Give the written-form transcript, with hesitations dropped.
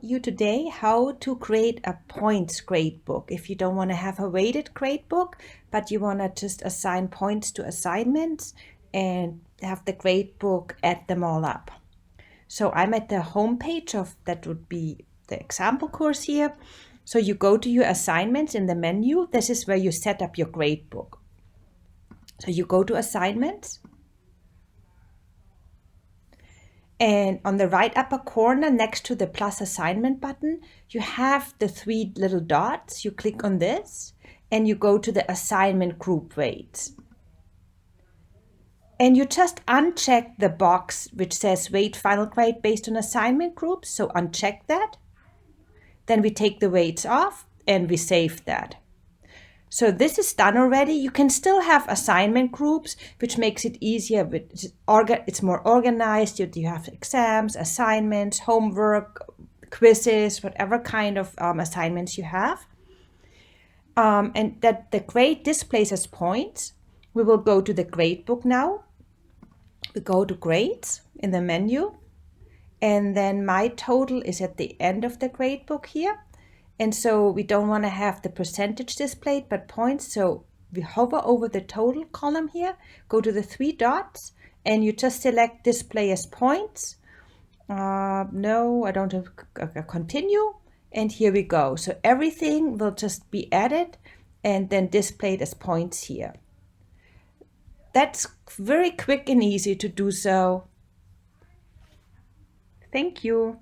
you today how to create a points gradebook. If you don't want to have a weighted gradebook, but you want to just assign points to assignments and have the gradebook add them all up. So I'm at the home page of, that would be the example course here. So you go to your assignments in the menu. This is where you set up your gradebook. So you go to assignments. And on the right upper corner next to the plus assignment button, you have the 3 little dots. You click on this and you go to the assignment group weights. And you just uncheck the box which says weight final grade based on assignment groups. So uncheck that. Then we take the weights off and we save that. So this is done already. You can still have assignment groups, which makes it easier. It's more organized. You have exams, assignments, homework, quizzes, whatever kind of assignments you have. And that the grade displays as points. We will go to the gradebook now. We go to grades in the menu. And then my total is at the end of the gradebook here. And so we don't want to have the percentage displayed, but points. So we hover over the total column here, go to the 3 dots, and you just select display as points. No, I don't have continue. And here we go. So everything will just be added and then displayed as points here. That's very quick and easy to do so. Thank you.